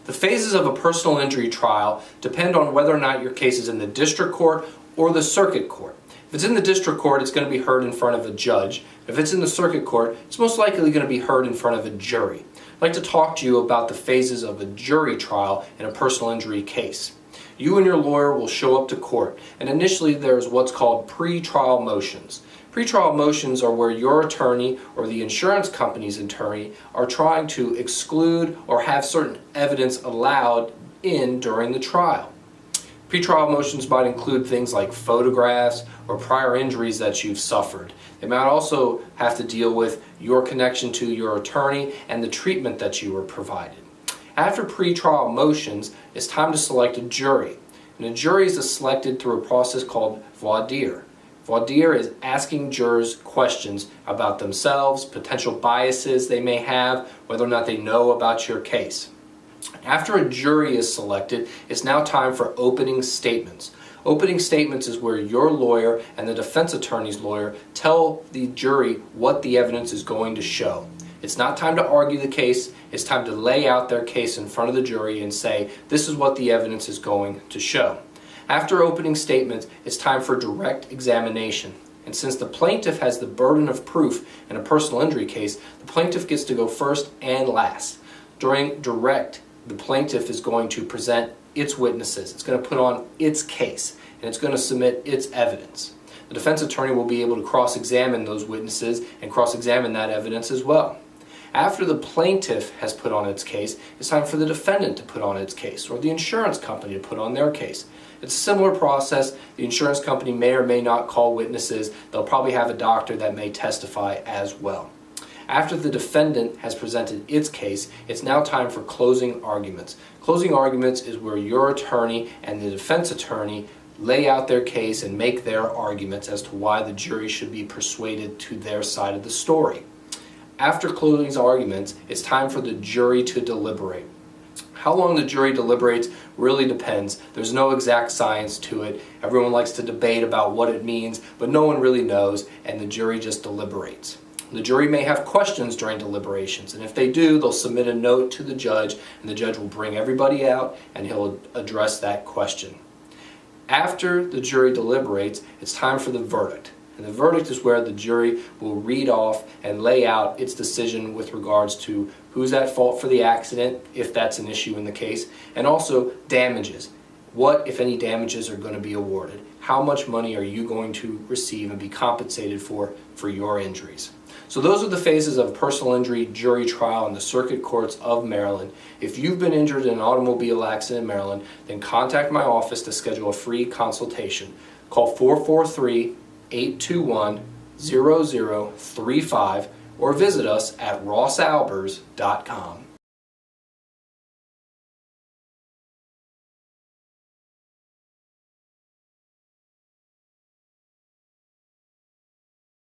The phases of a personal injury trial depend on whether or not your case is in the district court or the circuit court. If it's in the district court, it's going to be heard in front of a judge. If it's in the circuit court, it's most likely going to be heard in front of a jury. I'd like to talk to you about the phases of a jury trial in a personal injury case. You and your lawyer will show up to court, and initially there's what's called pretrial motions. Pretrial motions are where your attorney or the insurance company's attorney are trying to exclude or have certain evidence allowed in during the trial. Pretrial motions might include things like photographs or prior injuries that you've suffered. They might also have to deal with your connection to your attorney and the treatment that you were provided. After pretrial motions, it's time to select a jury. And a jury is selected through a process called voir dire. Voir dire is asking jurors questions about themselves, potential biases they may have, whether or not they know about your case. After a jury is selected, it's now time for opening statements. Opening statements is where your lawyer and the defense attorney's lawyer tell the jury what the evidence is going to show. It's not time to argue the case, it's time to lay out their case in front of the jury and say, this is what the evidence is going to show. After opening statements, it's time for direct examination. And since the plaintiff has the burden of proof in a personal injury case, the plaintiff gets to go first and last. During direct, the plaintiff is going to present its witnesses. It's going to put on its case, and it's going to submit its evidence. The defense attorney will be able to cross-examine those witnesses and cross-examine that evidence as well. After the plaintiff has put on its case, it's time for the defendant to put on its case, or the insurance company to put on their case. It's a similar process. The insurance company may or may not call witnesses. They'll probably have a doctor that may testify as well. After the defendant has presented its case, it's now time for closing arguments. Closing arguments is where your attorney and the defense attorney lay out their case and make their arguments as to why the jury should be persuaded to their side of the story. After closing arguments, it's time for the jury to deliberate. How long the jury deliberates really depends. There's no exact science to it. Everyone likes to debate about what it means, but no one really knows, and the jury just deliberates. The jury may have questions during deliberations, and if they do, they'll submit a note to the judge, and the judge will bring everybody out, and he'll address that question. After the jury deliberates, it's time for the verdict. And the verdict is where the jury will read off and lay out its decision with regards to who's at fault for the accident, if that's an issue in the case, and also damages. What, if any, damages are going to be awarded? How much money are you going to receive and be compensated for your injuries? So those are the phases of personal injury jury trial in the circuit courts of Maryland. If you've been injured in an automobile accident in Maryland, then contact my office to schedule a free consultation. Call 443-821-0035 or visit us at rossalbers.com.